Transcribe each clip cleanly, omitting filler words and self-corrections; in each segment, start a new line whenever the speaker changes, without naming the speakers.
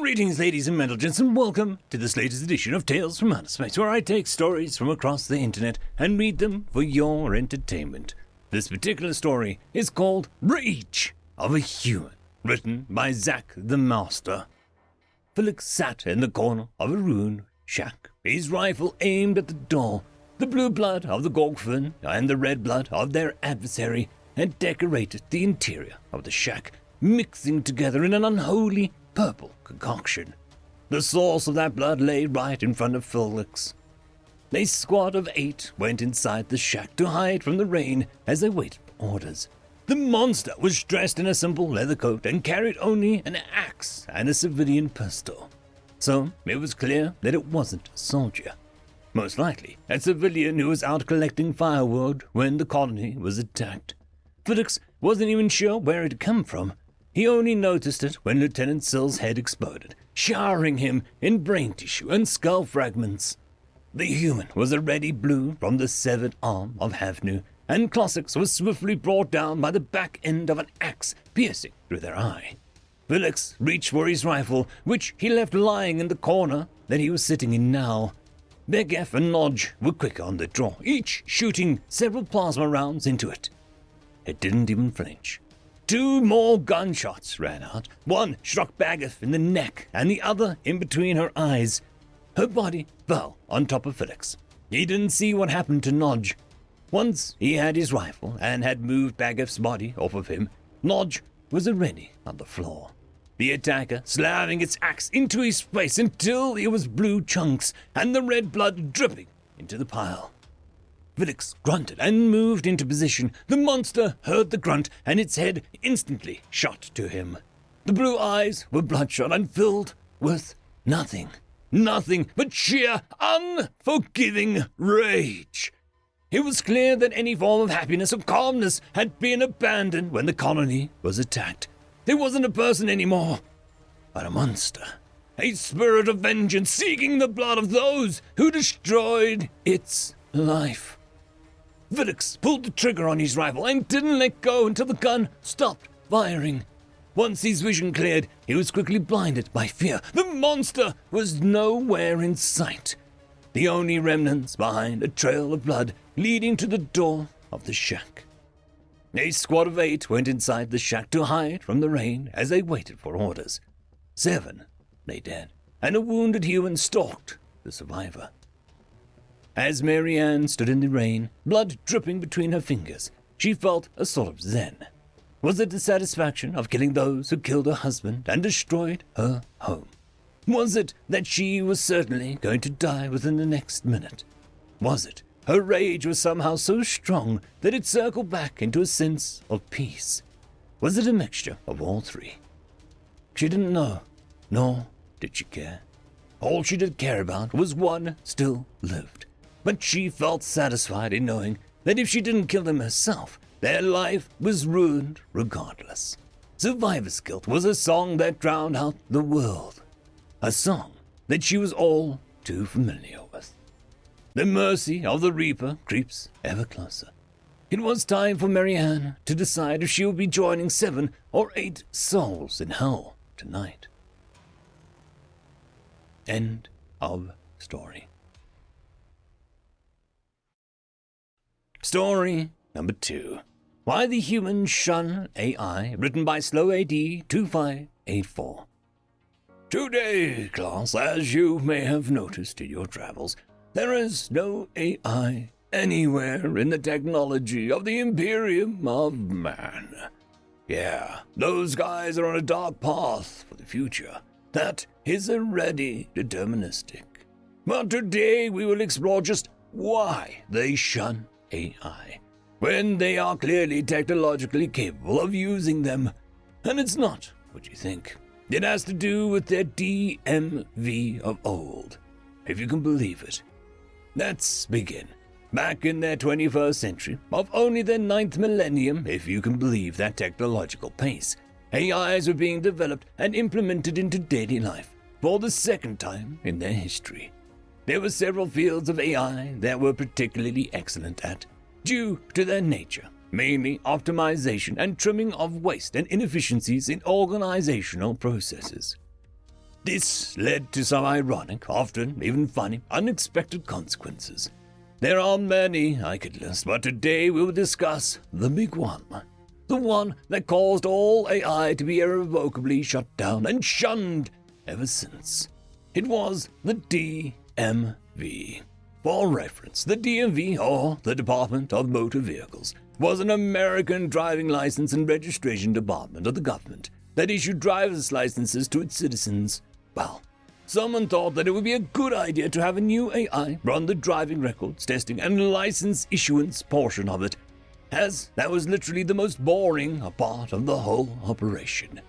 Greetings, ladies and gentlemen, and welcome to this latest edition of Tales from Outer Space, where I take stories from across the internet and read them for your entertainment. This particular story is called Rage of a Human, written by Zach the Master. Felix sat in the corner of a ruined shack, his rifle aimed at the door. The blue blood of the Gorgfin and the red blood of their adversary had decorated the interior of the shack, mixing together in an unholy purple concoction. The source of that blood lay right in front of Felix. A squad of 8 went inside the shack to hide from the rain as they waited for orders. The monster was dressed in a simple leather coat and carried only an axe and a civilian pistol. So it was clear that it wasn't a soldier. Most likely a civilian who was out collecting firewood when the colony was attacked. Felix wasn't even sure where it had come from. He only noticed it when Lieutenant Sill's head exploded, showering him in brain tissue and skull fragments. The human was already blue from the severed arm of Havnu, and Klossix was swiftly brought down by the back end of an axe piercing through their eye. Felix reached for his rifle, which he left lying in the corner that he was sitting in now. Begef and Nodge were quick on the draw, each shooting several plasma rounds into it. It didn't even flinch. 2 more gunshots rang out. One struck Baggoth in the neck and the other in between her eyes. Her body fell on top of Felix. He didn't see what happened to Nodge. Once he had his rifle and had moved Baggoth's body off of him, Nodge was already on the floor. The attacker slamming its axe into his face until it was blue chunks and the red blood dripping into the pile. Felix grunted and moved into position. The monster heard the grunt, and its head instantly shot to him. The blue eyes were bloodshot and filled with nothing but sheer, unforgiving rage. It was clear that any form of happiness or calmness had been abandoned when the colony was attacked. It wasn't a person anymore, but a monster. A spirit of vengeance seeking the blood of those who destroyed its life. Felix pulled the trigger on his rifle and didn't let go until the gun stopped firing. Once his vision cleared, he was quickly blinded by fear. The monster was nowhere in sight. The only remnants behind a trail of blood leading to the door of the shack. A squad of 8 went inside the shack to hide from the rain as they waited for orders. 7 lay dead, and a wounded human stalked the survivor. As Marianne stood in the rain, blood dripping between her fingers, she felt a sort of zen. Was it the satisfaction of killing those who killed her husband and destroyed her home? Was it that she was certainly going to die within the next minute? Was it her rage was somehow so strong that it circled back into a sense of peace? Was it a mixture of all 3? She didn't know, nor did she care. All she did care about was one still lived. But she felt satisfied in knowing that if she didn't kill them herself, their life was ruined regardless. Survivor's Guilt was a song that drowned out the world. A song that she was all too familiar with. The mercy of the Reaper creeps ever closer. It was time for Marianne to decide if she would be joining 7 or 8 souls in hell tonight. End of story. Story number 2. Why the Humans Shun AI, written by SlowAD2584. Today, class, as you may have noticed in your travels, there is no AI anywhere in the technology of the Imperium of Man. Yeah, those guys are on a dark path for the future that is already deterministic. But today we will explore just why they shun AI, when they are clearly technologically capable of using them. And it's not what you think. It has to do with their DMV of old, if you can believe it. Let's begin. Back in their 21st century, of only their 9th millennium, if you can believe that technological pace, AIs were being developed and implemented into daily life for the 2nd time in their history. There were several fields of AI that were particularly excellent at, due to their nature, mainly optimization and trimming of waste and inefficiencies in organizational processes. This led to some ironic, often even funny, unexpected consequences. There are many I could list, but today we will discuss the big one. The one that caused all AI to be irrevocably shut down and shunned ever since. It was the DMV. For reference, the DMV, or the Department of Motor Vehicles, was an American driving license and registration department of the government that issued driver's licenses to its citizens. Well, someone thought that it would be a good idea to have a new AI run the driving records, testing, and license issuance portion of it, as that was literally the most boring part of the whole operation.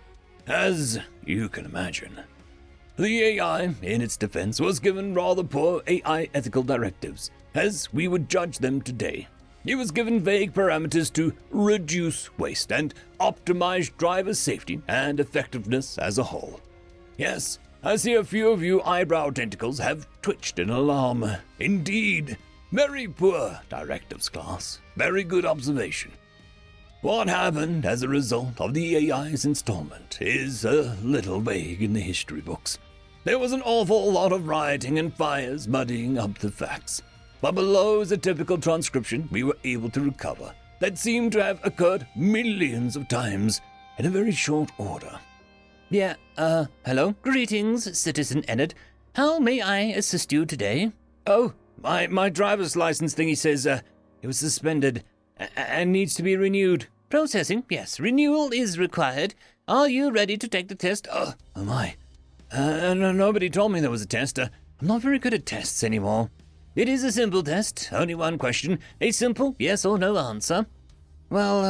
As you can imagine. The AI, in its defense, was given rather poor AI ethical directives, as we would judge them today. It was given vague parameters to reduce waste and optimize driver safety and effectiveness as a whole. Yes, I see a few of you eyebrow tentacles have twitched in alarm. Indeed, very poor directives, class. Very good observation. What happened as a result of the AI's installment is a little vague in the history books. There was an awful lot of rioting and fires muddying up the facts. But below is a typical transcription we were able to recover that seemed to have occurred millions of times in a very short order.
Yeah, hello? Greetings, Citizen Ennard. How may I assist you today?
Oh, my driver's license thingy says, it was suspended and needs to be renewed.
Processing, yes, renewal is required. Are you ready to take the test?
Oh my. Nobody told me there was a test. I'm not very good at tests anymore.
It is a simple test, only one question, a simple yes or no answer.
Well,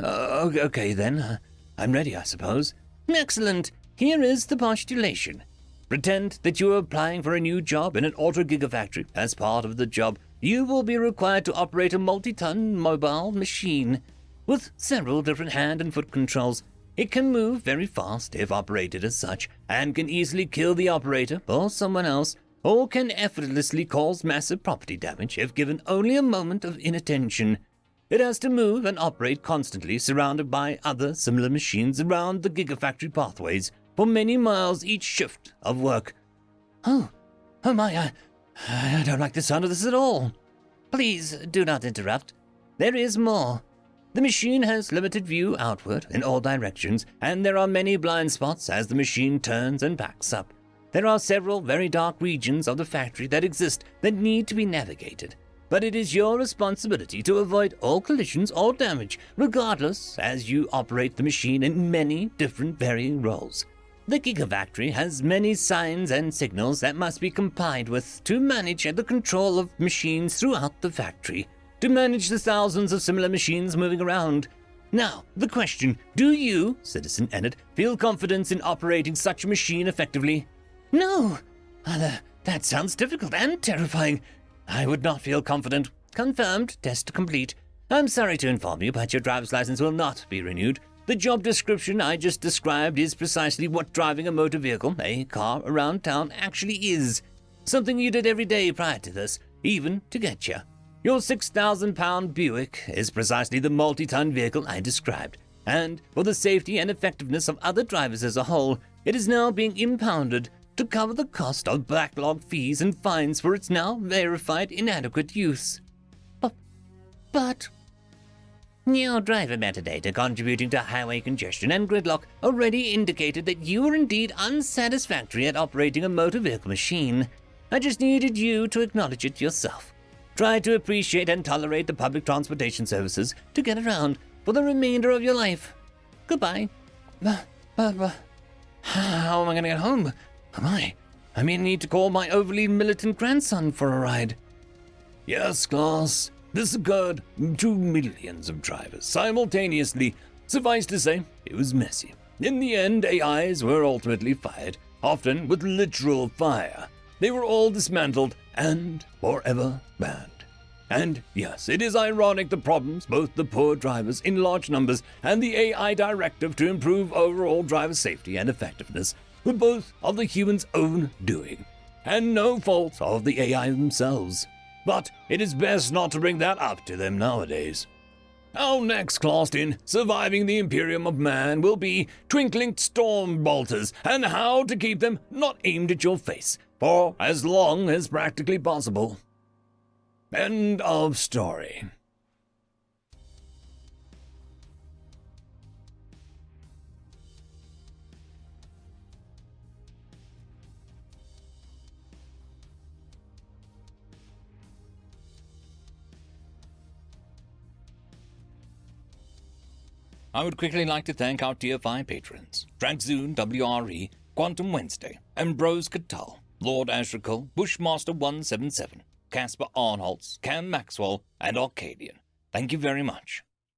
okay then. I'm ready, I suppose.
Excellent. Here is the postulation. Pretend that you are applying for a new job in an auto gigafactory. As part of the job, you will be required to operate a multi-ton mobile machine with several different hand and foot controls. It can move very fast if operated as such, and can easily kill the operator or someone else, or can effortlessly cause massive property damage if given only a moment of inattention. It has to move and operate constantly, surrounded by other similar machines around the gigafactory pathways for many miles each shift of work.
Oh my, I don't like the sound of this at all.
Please do not interrupt. There is more. The machine has limited view outward in all directions, and there are many blind spots as the machine turns and backs up. There are several very dark regions of the factory that exist that need to be navigated. But it is your responsibility to avoid all collisions or damage, regardless, as you operate the machine in many different varying roles. The Gigafactory has many signs and signals that must be complied with to manage the control of machines throughout the factory, to manage the thousands of similar machines moving around. Now, the question, do you, Citizen Ennard, feel confidence in operating such a machine effectively?
No! That sounds difficult and terrifying. I would not feel confident.
Confirmed. Test complete. I'm sorry to inform you, but your driver's license will not be renewed. The job description I just described is precisely what driving a motor vehicle, a car, around town actually is. Something you did every day prior to this, even to get you. Your 6,000-pound Buick is precisely the multi-ton vehicle I described. And for the safety and effectiveness of other drivers as a whole, it is now being impounded to cover the cost of backlog fees and fines for its now verified inadequate use. But your driver metadata contributing to highway congestion and gridlock already indicated that you were indeed unsatisfactory at operating a motor vehicle machine. I just needed you to acknowledge it yourself. Try to appreciate and tolerate the public transportation services to get around for the remainder of your life. Goodbye.
But how am I going to get home? I may need to call my overly militant grandson for a ride. Yes, class. This occurred to millions of drivers simultaneously. Suffice to say, it was messy. In the end, AIs were ultimately fired, often with literal fire. They were all dismantled and forever banned. And yes, it is ironic the problems both the poor drivers in large numbers and the AI directive to improve overall driver safety and effectiveness were both of the humans' own doing, and no fault of the AI themselves. But it is best not to bring that up to them nowadays. Our next class in Surviving the Imperium of Man will be Twinkling Storm Bolters and how to keep them not aimed at your face for as long as practically possible. End of story. I would quickly like to thank our Tier 5 patrons, Dragzoon WRE, Quantum Wednesday, Ambrose Catal, Lord Ashrakul, Bushmaster 177, Caspar Arnholtz, Cam Maxwell, and Arcadian. Thank you very much.